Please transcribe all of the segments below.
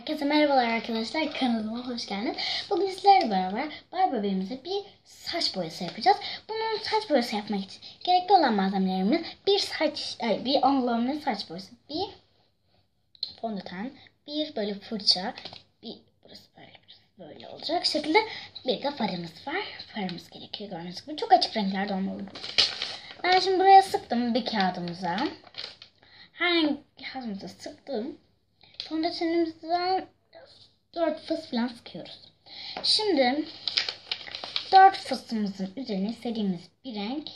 Herkese merhabalar arkadaşlar, kanalıma hoş geldiniz. Bugün sizlerle beraber Barbie bebeğimize bir saç boyası yapacağız. Bunun saç boyası yapmak için gerekli olan malzemelerimiz bir saç boyası, bir fondöten, bir böyle fırça, bir burası böyle olacak şekilde, bir de farımız var. Farımız gerekiyor, gördüğünüz gibi çok açık renklerde olmalı. Ben şimdi buraya sıktım bir kağıdımıza. Her kağıdımıza sıktım. Fondötenimizden 4 fıs falan sıkıyoruz. Şimdi 4 fısımızın üzerine istediğimiz bir renk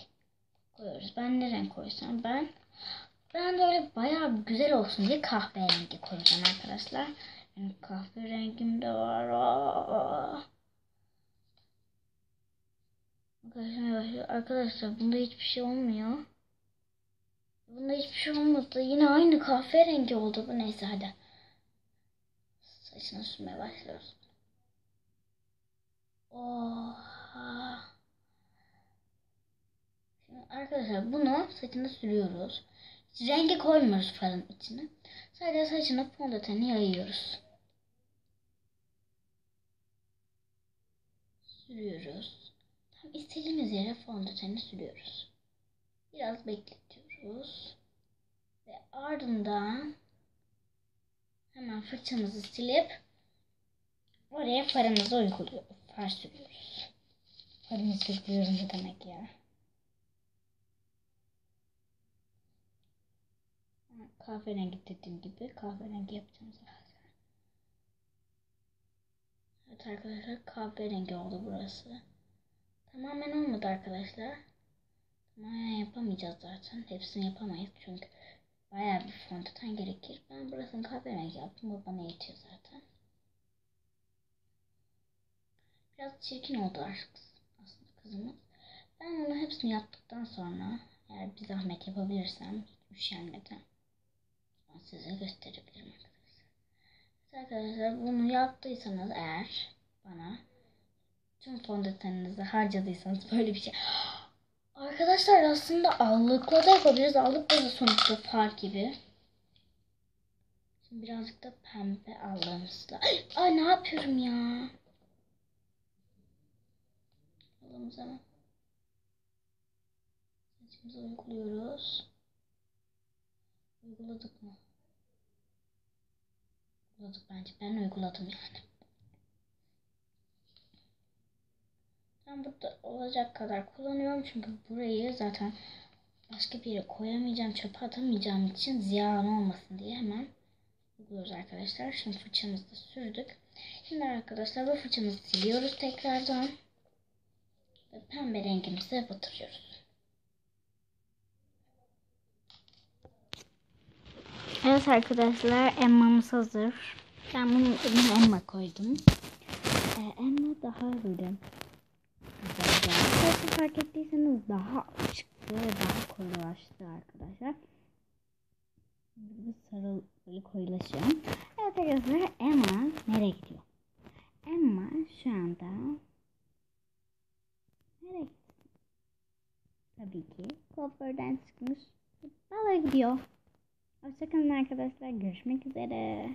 koyuyoruz. Ben ne renk koysam ben de öyle bayağı güzel olsun diye kahverengi koyacağım arkadaşlar. Benim kahverengim de var. Arkadaşlar bunda hiçbir şey olmuyor. Bunda hiçbir şey olmadı. Yine aynı kahverengi oldu bu. Neyse hadi. Saçını sürmeye başlıyoruz. Oha. Şimdi arkadaşlar bunu saçına sürüyoruz. Hiç rengi koymuyoruz farın içine. Sadece saçına fondöteni yayıyoruz. Sürüyoruz. Tam istediğimiz yere fondöteni sürüyoruz. Biraz bekletiyoruz. Ve ardından hemen fırçamızı silip oraya farımızı uyguluyoruz. Far sürüyoruz. Farımızı sürüyorum ne demek ya. Kahverengi dediğim gibi kahverengi yapacağım zaten. Evet arkadaşlar, kahverengi oldu burası. Tamamen olmadı arkadaşlar. Tamamen yapamayacağız zaten. Hepsini yapamayız çünkü bayağı bir fondöten gerekir. Ben burasını kahverengi yaptım. Bu bana yetiyor zaten. Biraz çirkin oldu aslında kızımız. Ben bunu hepsini yaptıktan sonra, eğer bir zahmet yapabilirsem, hiç üşenmeden size gösterebilirim arkadaşlar. Arkadaşlar bunu yaptıysanız eğer bana tüm fondöteninizi harcadıysanız böyle bir şey. Arkadaşlar aslında allıkla da yapabiliriz. Allıkla da sonuçta far gibi. Şimdi birazcık da pembe allığımızla. Ay ne yapıyorum ya? Allığımıza saçımıza uyguluyoruz. Uyguladık mı? Uyguladık bence. Ben uyguladım yani. Ben burada olacak kadar kullanıyorum çünkü burayı zaten başka bir yere koyamayacağım, çöpe atamayacağım için ziyan olmasın diye hemen uyguluyoruz arkadaşlar. Şimdi fırçamızı da sürdük. Şimdi arkadaşlar bu fırçamızı siliyoruz tekrardan ve pembe rengimize batırıyoruz. Evet arkadaşlar, emmamız hazır. Ben bunun adını Emma koydum. Emma daha böyle güzel. Fark ettiyseniz daha çıktı ve daha koyulaştı arkadaşlar. Sarı böyle koyulaşıyor. Evet arkadaşlar, Emma nereye gidiyor? Emma şu anda nereye gidiyor? Tabii ki kuaförden çıkmış. Balığa gidiyor. Hoşçakalın arkadaşlar. Görüşmek üzere.